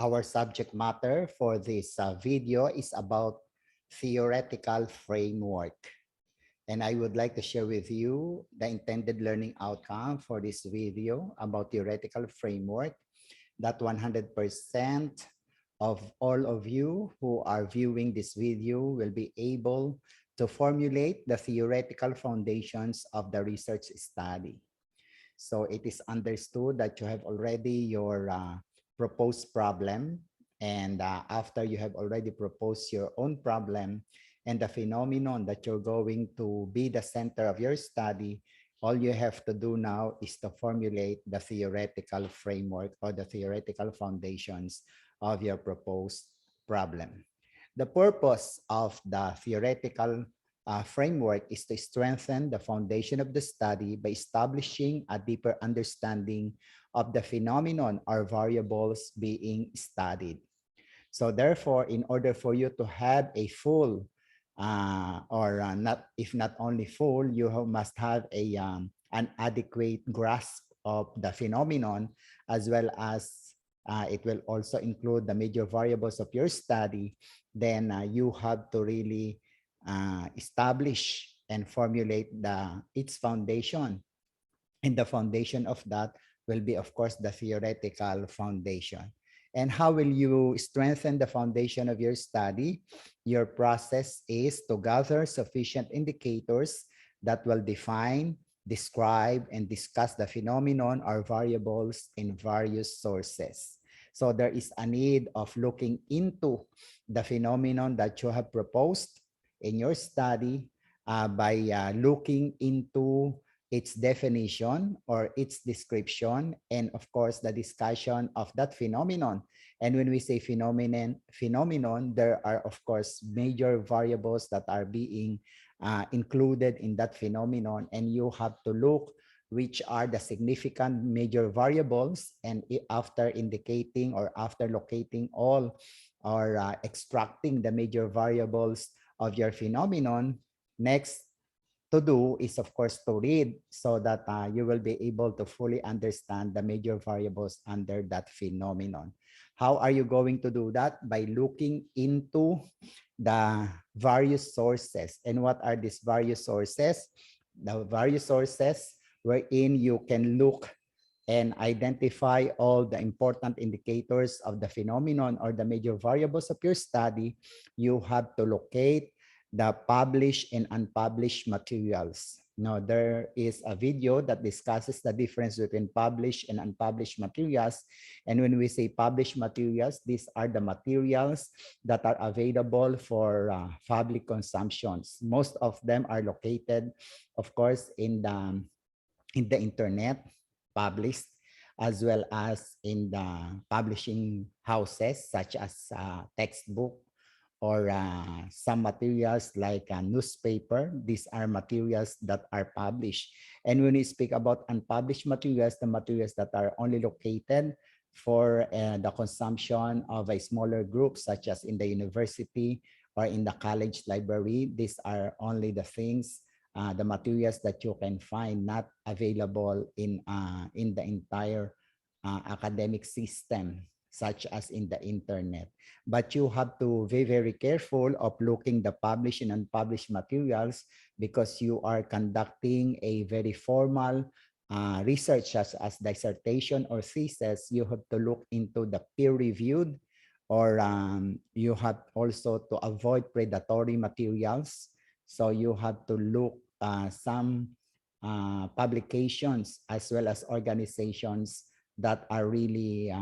Our subject matter for this video is about theoretical framework. And I would like to share with you the intended learning outcome for this video about theoretical framework, that 100% of all of you who are viewing this video will be able to formulate the theoretical foundations of the research study. So it is understood that you have already your proposed problem, and after you have already proposed your own problem and the phenomenon that you're going to be the center of your study, all you have to do now is to formulate the theoretical framework or the theoretical foundations of your proposed problem. The purpose of the theoretical framework is to strengthen the foundation of the study by establishing a deeper understanding of the phenomenon or variables being studied. So therefore, in order for you to have a full if not only full, you must have an adequate grasp of the phenomenon, as well as it will also include the major variables of your study. Then you have to really establish and formulate its foundation. And the foundation of that will be, of course, the theoretical foundation. And how will you strengthen the foundation of your study? Your process is to gather sufficient indicators that will define, describe, and discuss the phenomenon or variables in various sources. So there is a need of looking into the phenomenon that you have proposed in your study by looking into its definition or its description, and of course the discussion of that phenomenon. And when we say phenomenon, there are of course major variables that are being included in that phenomenon, and you have to look which are the significant major variables, and after indicating or after locating all or extracting the major variables of your phenomenon, next to do is, of course, to read so that you will be able to fully understand the major variables under that phenomenon. How are you going to do that? By looking into the various sources. And what are these various sources? The various sources wherein you can look and identify all the important indicators of the phenomenon or the major variables of your study. You have to locate the published and unpublished materials. Now, there is a video that discusses the difference between published and unpublished materials. And when we say published materials, these are the materials that are available for public consumptions. Most of them are located, of course, in the internet, published, as well as in the publishing houses, such as textbook, or some materials like a newspaper. These are materials that are published. And when we speak about unpublished materials, the materials that are only located for the consumption of a smaller group, such as in the university or in the college library, these are only the things, the materials that you can find not available in the entire academic system, such as in the internet. But you have to be very careful of looking the published and unpublished materials, because you are conducting a very formal research as dissertation or thesis. You have to look into the peer-reviewed, or you have also to avoid predatory materials. So you have to look some publications as well as organizations that are really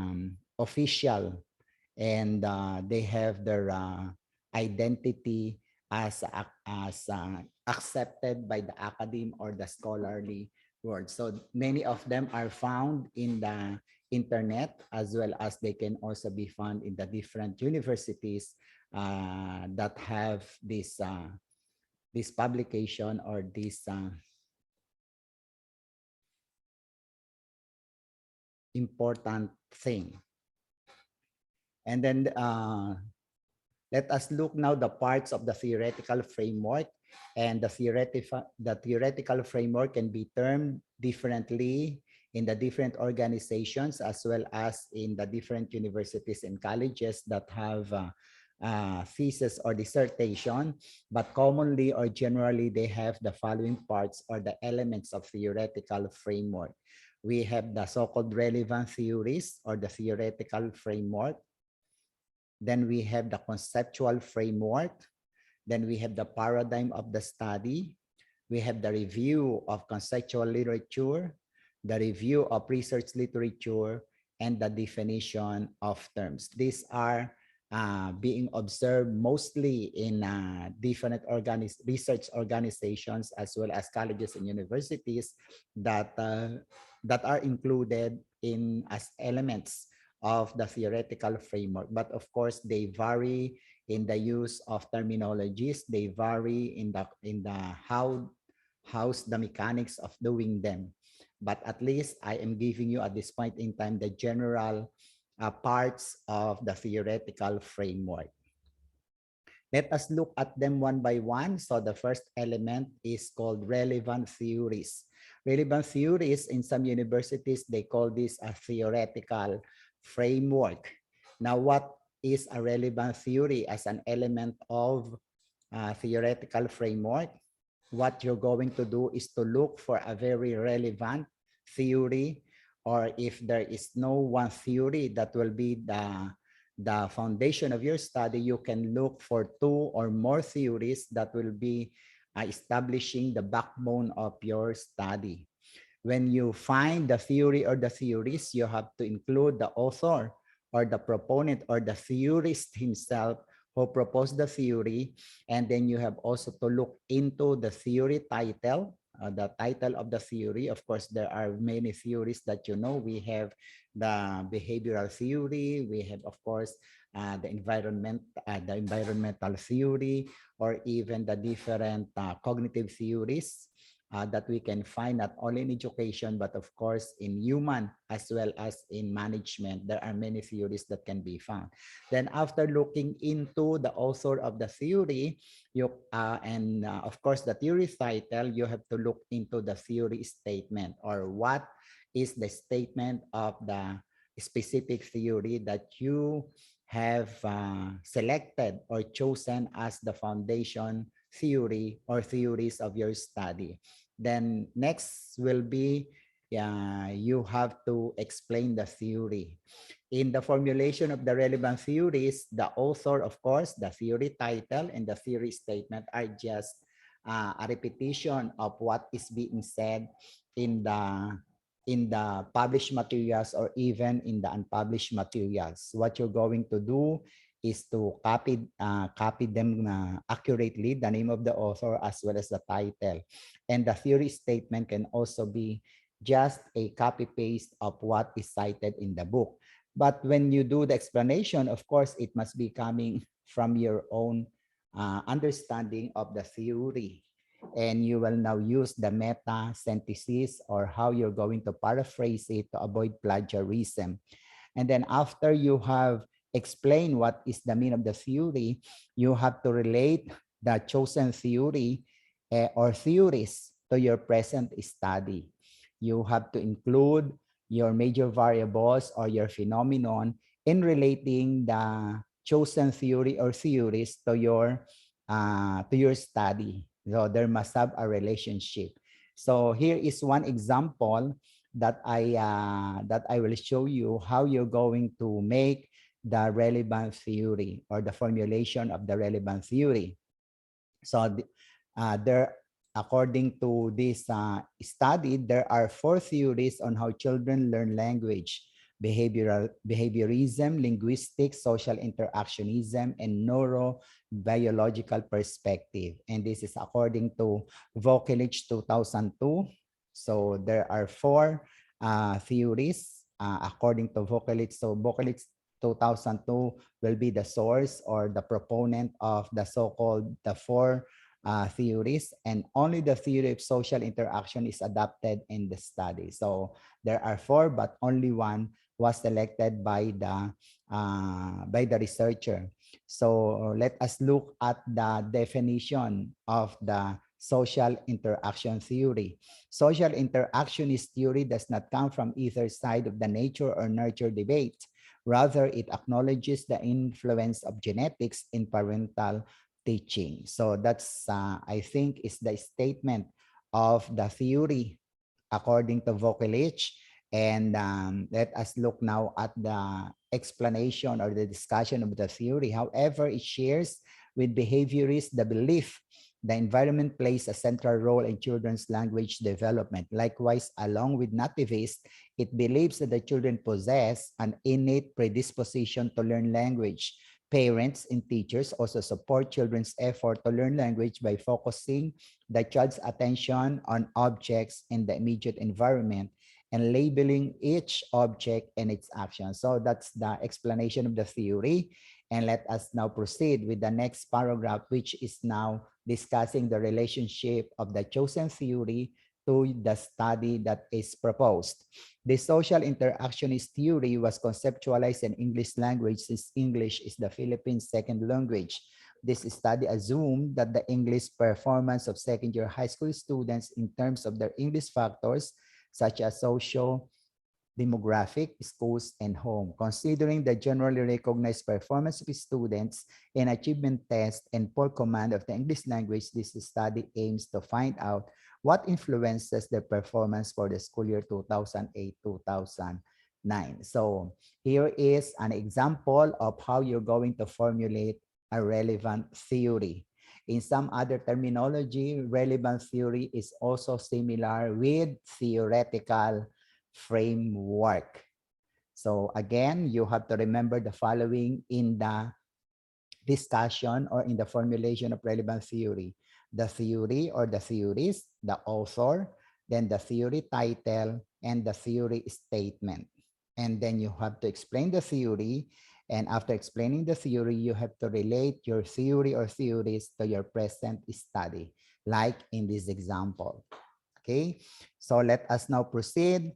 official, and they have their identity as accepted by the academe or the scholarly world. So many of them are found in the internet, as well as they can also be found in the different universities that have this publication or this important thing. And then let us look now the parts of the theoretical framework. And the theoretical framework can be termed differently in the different organizations as well as in the different universities and colleges that have thesis or dissertation, but commonly or generally they have the following parts or the elements of theoretical framework. We have the so-called relevant theories or the theoretical framework. Then we have the conceptual framework. Then we have the paradigm of the study. We have the review of conceptual literature, the review of research literature, and the definition of terms. These are being observed mostly in different research organizations as well as colleges and universities that, that are included in as elements of the theoretical framework. But of course, they vary in the use of terminologies. They vary in the how's the mechanics of doing them. But at least I am giving you at this point in time the general parts of the theoretical framework. Let us look at them one by one. So the first element is called relevant theories. Relevant theories, in some universities, they call this a theoretical framework. Now, what is a relevant theory as an element of theoretical framework? What you're going to do is to look for a very relevant theory, or if there is no one theory that will be the foundation of your study, you can look for two or more theories that will be establishing the backbone of your study. When you find the theory or the theories, you have to include the author or the proponent or the theorist himself who proposed the theory. And then you have also to look into the theory title, the title of the theory. Of course, there are many theories that you know. We have the behavioral theory. We have, of course, the environmental theory, or even the different cognitive theories that we can find not only in education, but of course in human as well as in management. There are many theories that can be found. Then after looking into the author of the theory, you of course the theory title, you have to look into the theory statement, or what is the statement of the specific theory that you have selected or chosen as the foundation theory or theories of your study. Then next will be you have to explain the theory. In the formulation of the relevant theories, the author, of course, the theory title and the theory statement are just a repetition of what is being said in the published materials or even in the unpublished materials. What you're going to do is to copy them accurately, the name of the author as well as the title. And the theory statement can also be just a copy paste of what is cited in the book. But when you do the explanation, of course, it must be coming from your own understanding of the theory. And you will now use the meta synthesis, or how you're going to paraphrase it to avoid plagiarism. And then after you have explained what is the meaning of the theory, you have to relate the chosen theory or theories to your present study. You have to include your major variables or your phenomenon in relating the chosen theory or theories to your study. So there must have a relationship. So here is one example that I will show you how you're going to make the relevant theory or the formulation of the relevant theory. So according to this study, there are 4 theories on how children learn language: behaviorism, linguistics, social interactionism, and neurobiological perspective. And this is according to Vokelich 2002. So there are 4 theories according to Vokelich. So Vokelich 2002 will be the source or the proponent of the so-called the 4 theories, and only the theory of social interaction is adopted in the study. So there are 4, but only one was selected by the researcher. So let us look at the definition of the social interaction theory. Social interactionist theory does not come from either side of the nature or nurture debate. Rather, it acknowledges the influence of genetics in parental teaching. So that's, I think, is the statement of the theory according to Vokelich. And let us look now at the explanation or the discussion of the theory. However, it shares with behaviorists the belief the environment plays a central role in children's language development. Likewise, along with nativists, it believes that the children possess an innate predisposition to learn language. Parents and teachers also support children's effort to learn language by focusing the child's attention on objects in the immediate environment and labeling each object and its action. So that's the explanation of the theory. And let us now proceed with the next paragraph, which is now discussing the relationship of the chosen theory to the study that is proposed. The social interactionist theory was conceptualized in English language since English is the Philippines' second language. This study assumed that the English performance of second-year high school students in terms of their English factors, such as social, demographic, schools, and home. Considering the generally recognized performance of students in achievement tests and poor command of the English language, this study aims to find out what influences their performance for the school year 2008-2009. So here is an example of how you're going to formulate a relevant theory. In some other terminology, relevant theory is also similar with theoretical framework. So again, you have to remember the following in the discussion or in the formulation of relevant theory. The theory or the theories, the author, then the theory title, and the theory statement. And then you have to explain the theory. And after explaining the theory, you have to relate your theory or theories to your present study, like in this example. Okay, so let us now proceed.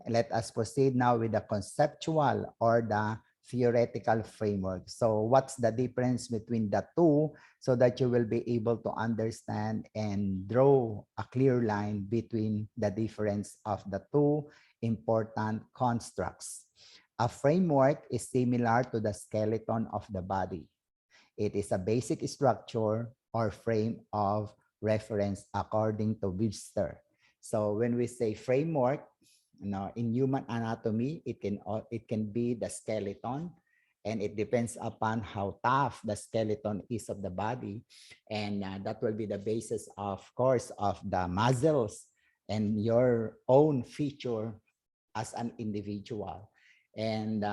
Let us proceed now with the conceptual or the theoretical framework. So what's the difference between the two so that you will be able to understand and draw a clear line between the difference of the two important constructs. A framework is similar to the skeleton of the body. It is a basic structure or frame of reference according to Webster. So when we say framework, in human anatomy, it can be the skeleton, and it depends upon how tough the skeleton is of the body, and that will be the basis, of course, of the muscles and your own feature as an individual, and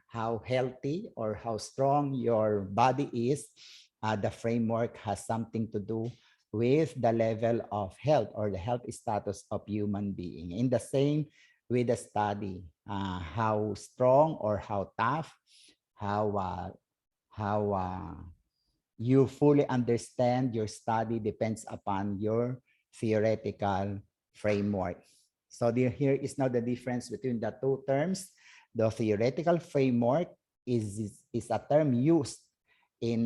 how healthy or how strong your body is. The framework has something to do with the level of health or the health status of human being. In the same with the study, how strong or how tough, how you fully understand your study depends upon your theoretical framework. So here is now the difference between the two terms. The theoretical framework is a term used in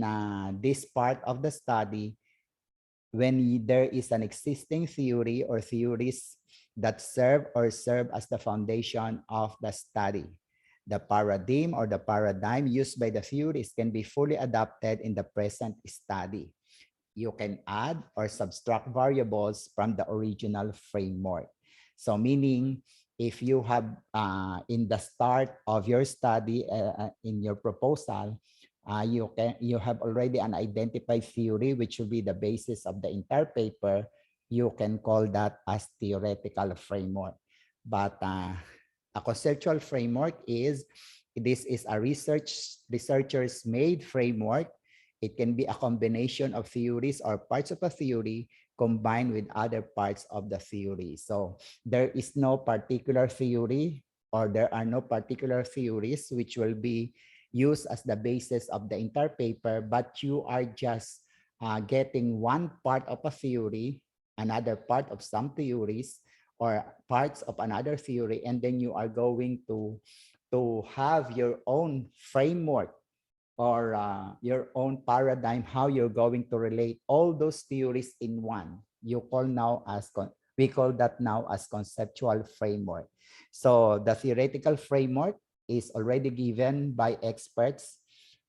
this part of the study when there is an existing theory or theories that serve as the foundation of the study. The paradigm or the paradigm used by the theories can be fully adapted in the present study. You can add or subtract variables from the original framework. So meaning, if you have in the start of your study, in your proposal, you have already an identified theory which will be the basis of the entire paper. You can call that as theoretical framework. But a conceptual framework is a researchers made framework. It can be a combination of theories or parts of a theory combined with other parts of the theory. So there is no particular theory, or there are no particular theories which will be used as the basis of the entire paper, but you are just getting one part of a theory, another part of some theories, or parts of another theory, and then you are going to have your own framework or your own paradigm, how you're going to relate all those theories in one. we call that now as conceptual framework. So the theoretical framework is already given by experts,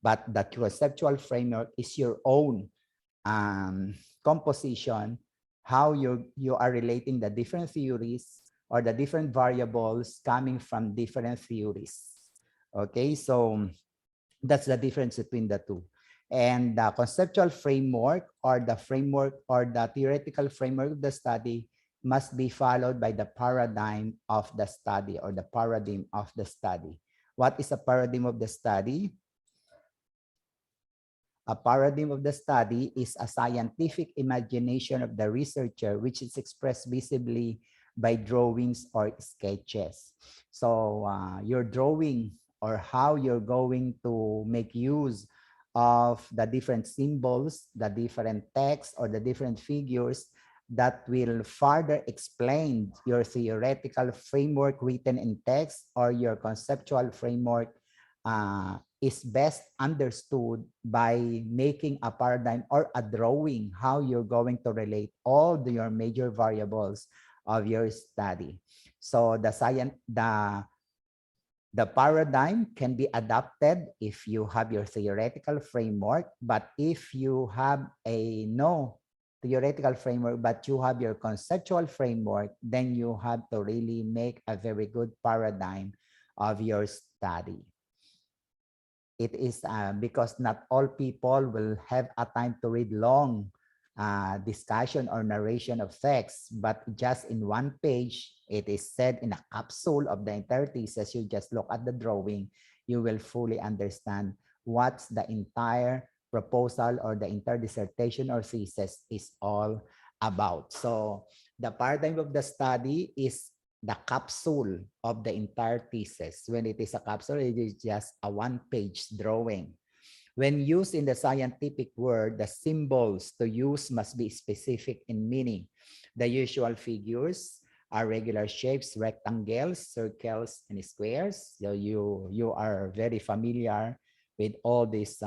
but the conceptual framework is your own composition, how you are relating the different theories or the different variables coming from different theories. Okay, so that's the difference between the two. And the conceptual framework or the theoretical framework of the study must be followed by the paradigm of the study or the paradigm of the study. What is a paradigm of the study? A paradigm of the study is a scientific imagination of the researcher, which is expressed visibly by drawings or sketches. So your drawing or how you're going to make use of the different symbols, the different text, or the different figures that will further explain your theoretical framework written in text or your conceptual framework is best understood by making a paradigm or a drawing how you're going to relate your major variables of your study. So the paradigm can be adapted if you have your theoretical framework, but if you have no theoretical framework, but you have your conceptual framework, then you have to really make a very good paradigm of your study. It is because not all people will have a time to read long discussion or narration of text, but just in one page, it is said in a capsule of the entire thesis. You just look at the drawing, you will fully understand what's the entire proposal or the entire dissertation or thesis is all about. So the paradigm of the study is the capsule of the entire thesis. When it is a capsule, it is just a one-page drawing. When used in the scientific word, the symbols to use must be specific in meaning. The usual figures are regular shapes, rectangles, circles, and squares. So you are very familiar with all these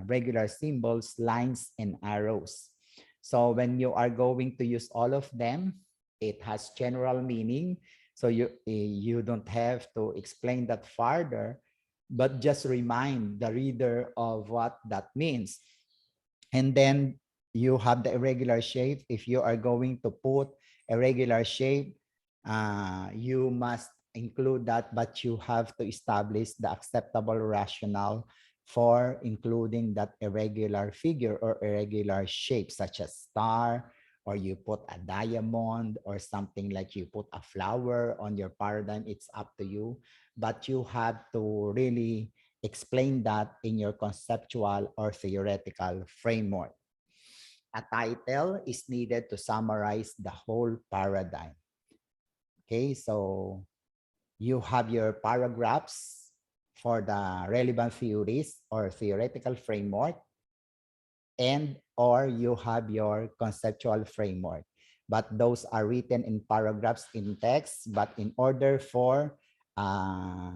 regular symbols, lines, and arrows. So when you are going to use all of them, it has general meaning. So you don't have to explain that further, but just remind the reader of what that means. And then you have the irregular shape. If you are going to put a regular shape, you must include that, but you have to establish the acceptable rationale for including that irregular figure or irregular shape, such as star, or you put a diamond, or something like you put a flower on your paradigm. It's up to you, but you have to really explain that in your conceptual or theoretical framework. A title is needed to summarize the whole paradigm. Okay, so you have your paragraphs for the relevant theories or theoretical framework, and or you have your conceptual framework. But those are written in paragraphs in text. But in order for a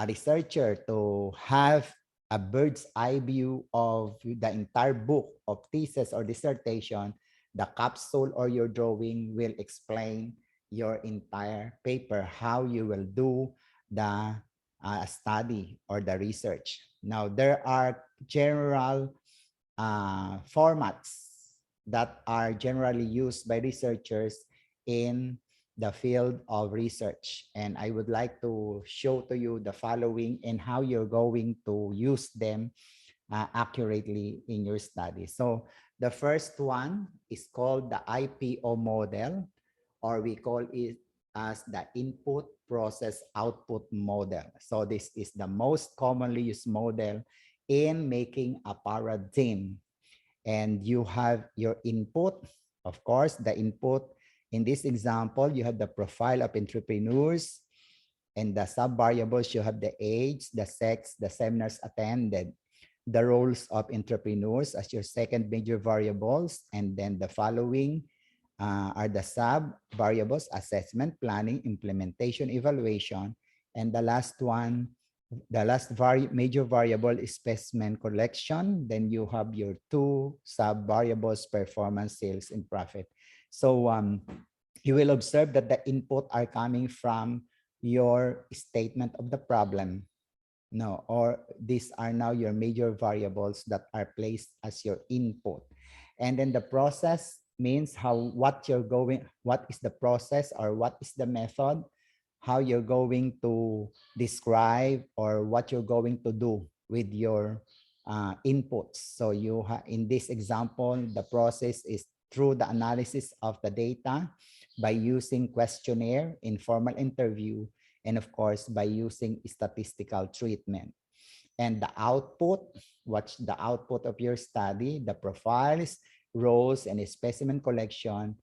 researcher to have a bird's eye view of the entire book of thesis or dissertation, the capsule or your drawing will explain your entire paper, how you will do the study or the research. Now, there are general formats that are generally used by researchers in the field of research. And I would like to show to you the following and how you're going to use them accurately in your study. So the first one is called the IPO model, or we call it as the input process output model. So this is the most commonly used model in making a paradigm. And you have your input. Of course, the input in this example, you have the profile of entrepreneurs, and the sub-variables, you have the age, the sex, the seminars attended, the roles of entrepreneurs as your second major variables, and then the following are the sub-variables: assessment, planning, implementation, evaluation, and the last one, the last major variable is specimen collection. Then you have your two sub-variables: performance, sales, and profit. So you will observe that the input are coming from your statement of the problem. No, or these are now your major variables that are placed as your input. And then the process means what is the process or what is the method, how you're going to describe or what you're going to do with your inputs. So in this example, the process is through the analysis of the data by using questionnaire, informal interview, and of course, by using statistical treatment. And the output, what's the output of your study, the profiles, rows, and specimen collection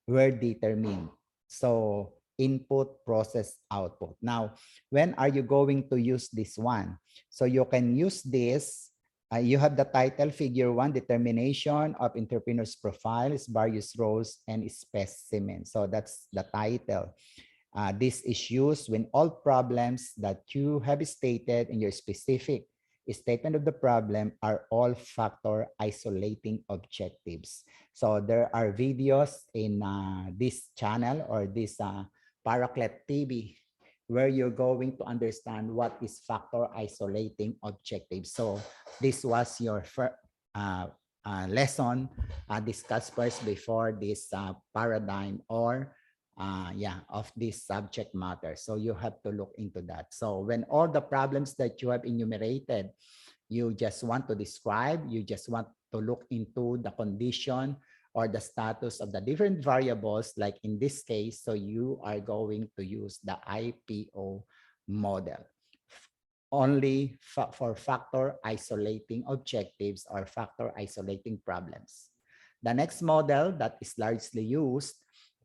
were determined. So input, process, output. Now, when are you going to use this one? So you can use this. You have the title, Figure 1, Determination of Entrepreneurs' Profiles, Various Roles, and Specimens. So that's the title. This is used when all problems that you have stated in your specific statement of the problem are all factor isolating objectives. So there are videos in this channel or this Paraclet TV where you're going to understand what is factor isolating objectives. So this was your first lesson discussed first before this paradigm or of this subject matter. So you have to look into that. So when all the problems that you have enumerated, you just want to describe, you just want to look into the condition or the status of the different variables, like in this case, so you are going to use the IPO model only for factor isolating objectives or factor isolating problems. The next model that is largely used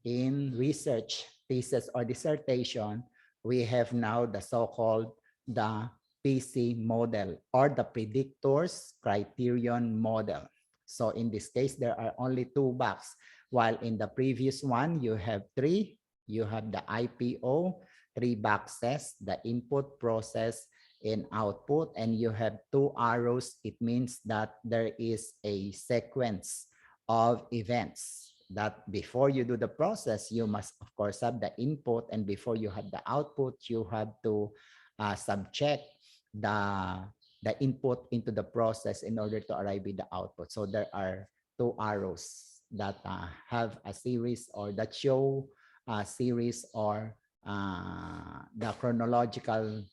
in research, thesis, or dissertation, we have now the so-called the PC model or the predictors criterion model. So in this case, there are only 2 boxes, while in the previous one, you have 3. You have the IPO, 3 boxes, the input, process, and output, and you have 2 arrows. It means that there is a sequence of events that before you do the process, you must of course have the input, and before you have the output, you have to subject the input into the process in order to arrive with the output. So there are 2 arrows that have a series or that show a series or the chronological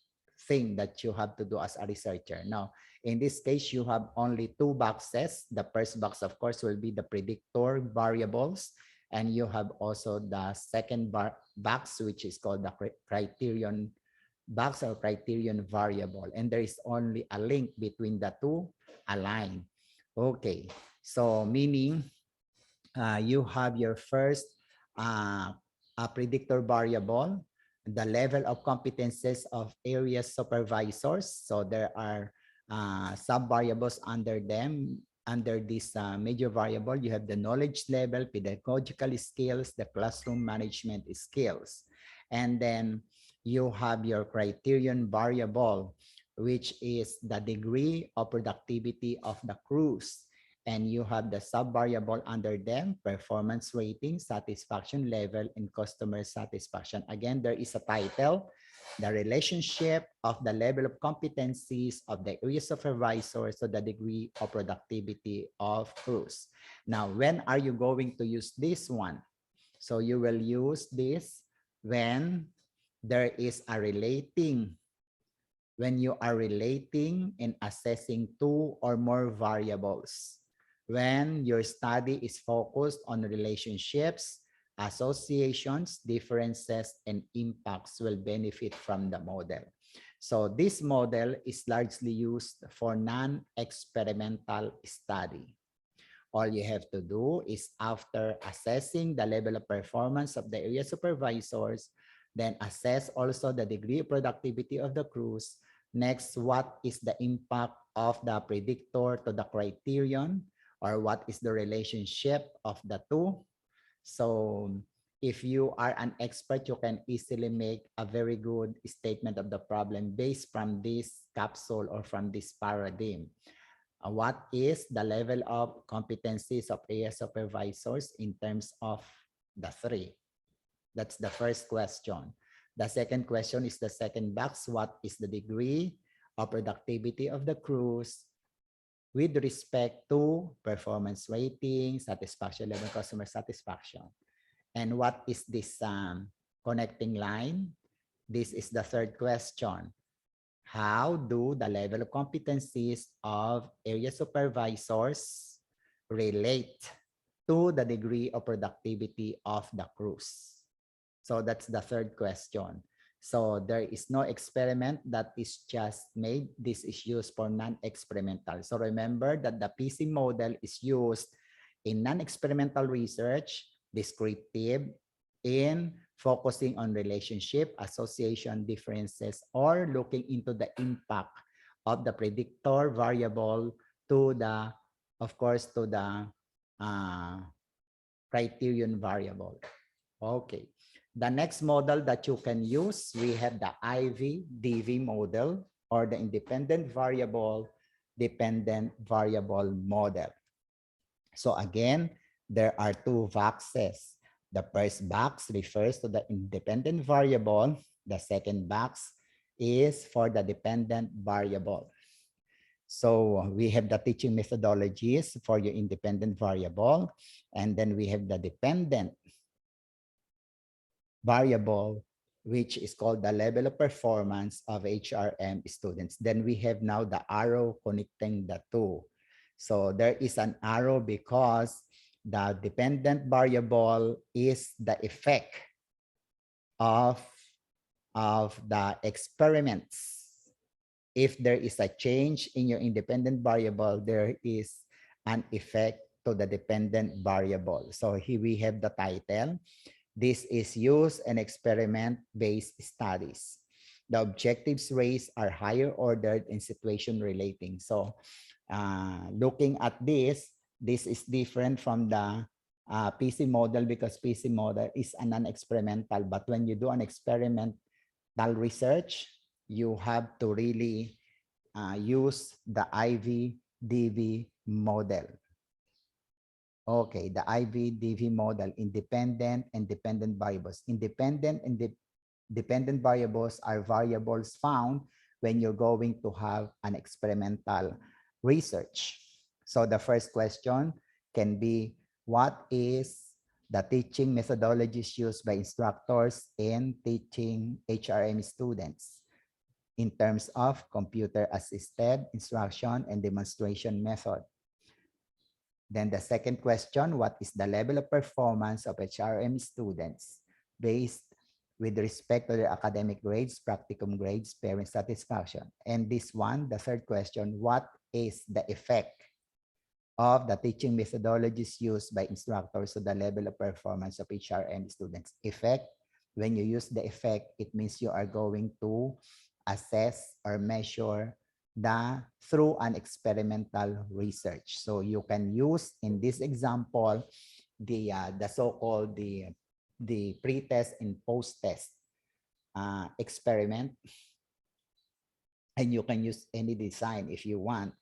thing that you have to do as a researcher. Now, in this case, you have only 2 boxes. The first box, of course, will be the predictor variables. And you have also the second box, which is called the criterion box or criterion variable. And there is only a link between the 2 aligned. Okay, so meaning you have your first a predictor variable, the level of competences of area supervisors. So there are sub-variables under them. Under this major variable, you have the knowledge level, pedagogical skills, the classroom management skills. And then you have your criterion variable, which is the degree of productivity of the crews. And you have the sub-variable under them, performance rating, satisfaction level, and customer satisfaction. Again, there is a title, the relationship of the level of competencies of the area supervisors to the degree of productivity of crews. Now, when are you going to use this one? So you will use this when there is a relating, when you are relating and assessing 2 or more variables. When your study is focused on relationships, associations, differences, and impacts will benefit from the model. So this model is largely used for non-experimental study. All you have to do is, after assessing the level of performance of the area supervisors, then assess also the degree of productivity of the crews. Next, what is the impact of the predictor to the criterion, or what is the relationship of the 2? So if you are an expert, you can easily make a very good statement of the problem based from this capsule or from this paradigm. What is the level of competencies of area supervisors in terms of the three? That's the first question. The second question is the second box. What is the degree of productivity of the crews with respect to performance rating, satisfaction level, customer satisfaction? And what is this connecting line? This is the third question. How do the level of competencies of area supervisors relate to the degree of productivity of the crews? So that's the third question. So there is no experiment that is just made. This is used for non-experimental. So remember that the PC model is used in non-experimental research, descriptive, in focusing on relationship, association, differences, or looking into the impact of the predictor variable to the, of course, to the criterion variable. Okay. The next model that you can use, we have the IVDV model, or the independent variable dependent variable model. So again, there are two boxes. The first box refers to the independent variable. The second box is for the dependent variable. So we have the teaching methodologies for your independent variable, and then we have the dependent variable, which is called the level of performance of HRM students. Then we have now the arrow connecting the two. So there is an arrow because the dependent variable is the effect of the experiments. If there is a change in your independent variable, there is an effect to the dependent variable. So here we have the title. This is used in experiment-based studies. The objectives raised are higher ordered in situation relating. So looking at this is different from the PC model, because PC model is a non-experimental. But when you do an experimental research, you have to really use the IVDV model. Okay, the IVDV model, independent and dependent variables. Independent and dependent variables are variables found when you're going to have an experimental research. So the first question can be, what is the teaching methodologies used by instructors in teaching HRM students in terms of computer-assisted instruction and demonstration method? Then the second question, what is the level of performance of HRM students based with respect to their academic grades, practicum grades, parent satisfaction? And this one, the third question, what is the effect of the teaching methodologies used by instructors to the level of performance of HRM students? Effect, when you use the effect, it means you are going to assess or measure through an experimental research. So you can use in this example the so-called the pre-test and post-test experiment, and you can use any design if you want.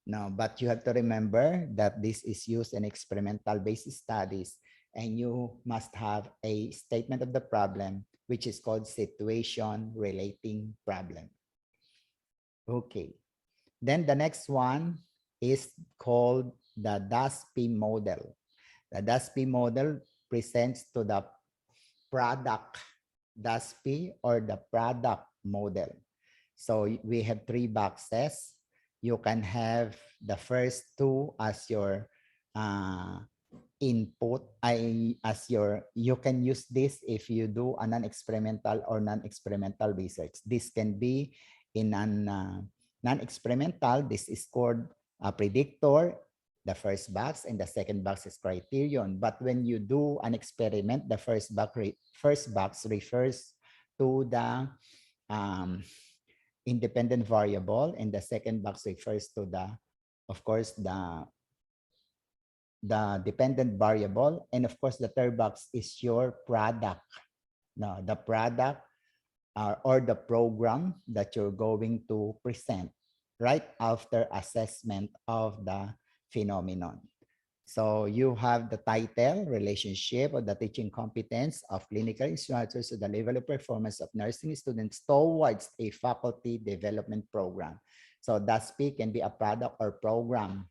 No, but you have to remember that this is used in experimental based studies, and you must have a statement of the problem, which is called situation relating problem. Okay. Then the next one is called the DSP model. The DSP model presents to the product DSP, or the product model. So we have three boxes. You can have the first two as your input. You can use this if you do a non-experimental or non-experimental research. This can be in non-experimental. This is called a predictor, the first box, and the second box is criterion. But when you do an experiment, the first box refers to the independent variable, and the second box refers to the, of course, the dependent variable, and of course the third box is your product. Now the product or the program that you're going to present. right after assessment of the phenomenon. So you have the title, relationship of the teaching competence of clinical instructors to the level of performance of nursing students towards a faculty development program. So DSP can be a product or program.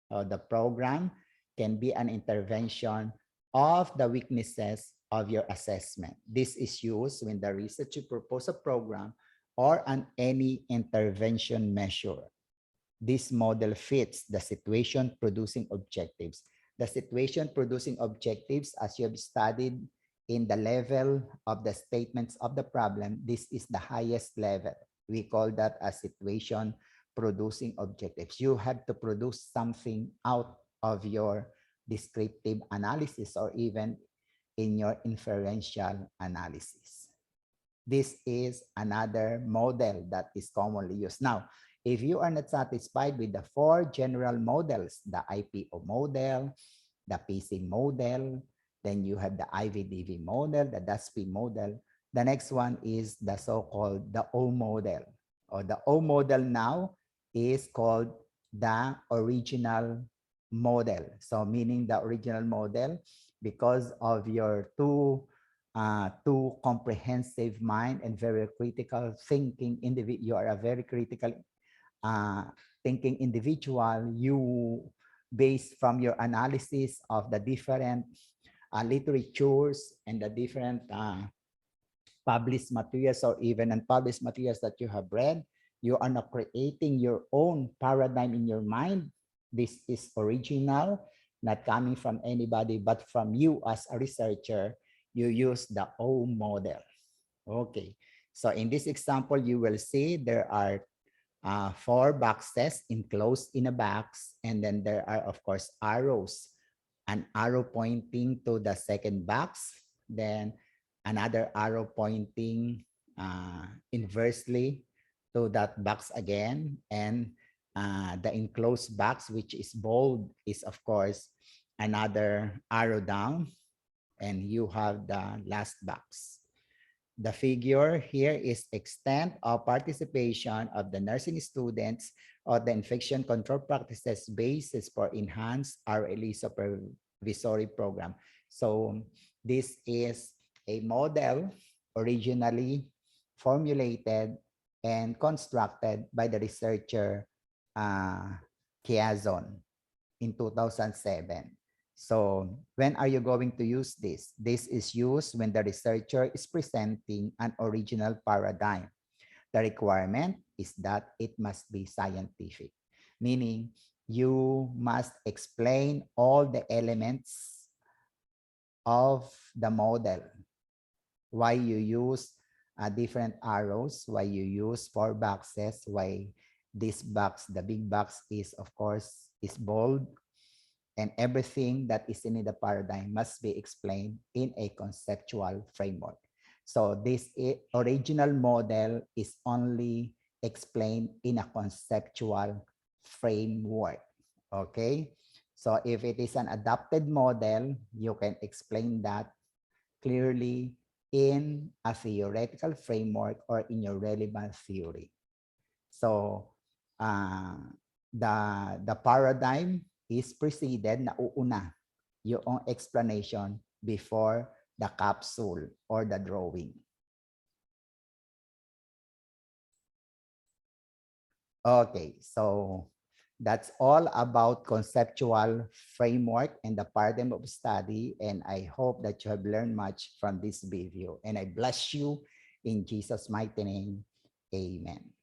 The program can be an intervention of the weaknesses of your assessment. This is used when the researcher proposes a program or an any intervention measure. This model fits the situation producing objectives. The situation producing objectives, as you have studied in the level of the statements of the problem, this is the highest level. We call that a situation producing objectives. You have to produce something out of your descriptive analysis or even in your inferential analysis. This is another model that is commonly used. Now, if you are not satisfied with the four general models, the IPO model, the PC model, then you have the IVDV model, the DSP model. The next one is the so-called the O model. Or the O model now is called the original model. So meaning the original model, because of your too comprehensive mind and very critical thinking individual. You are a very critical thinking individual. You, based from your analysis of the different literatures and the different published materials or even unpublished materials that you have read, you are not creating your own paradigm in your mind. This is original, not coming from anybody, but from you as a researcher. You use the O model. Okay, so in this example, you will see there are four boxes enclosed in a box, and then there are, of course, arrows. An arrow pointing to the second box, then another arrow pointing inversely to that box again, and the enclosed box, which is bold, is of course another arrow down, and you have the last box. The figure here is extent of participation of the nursing students or the infection control practices basis for enhanced RLE supervisory program. So this is a model originally formulated and constructed by the researcher Kiazon in 2007. So when are you going to use this? This is used when the researcher is presenting an original paradigm. The requirement is that it must be scientific, meaning you must explain all the elements of the model, why you use different arrows, why you use four boxes, why this box, the big box, is of course is bold, and everything that is in the paradigm must be explained in a conceptual framework. So this original model is only explained in a conceptual framework. Okay, so if it is an adapted model, you can explain that clearly in a theoretical framework or in your relevant theory. So the paradigm is preceded, nauuna yung explanation before the capsule or the drawing. Okay, so that's all about conceptual framework and the paradigm of study. And I hope that you have learned much from this video. And I bless you in Jesus' mighty name. Amen.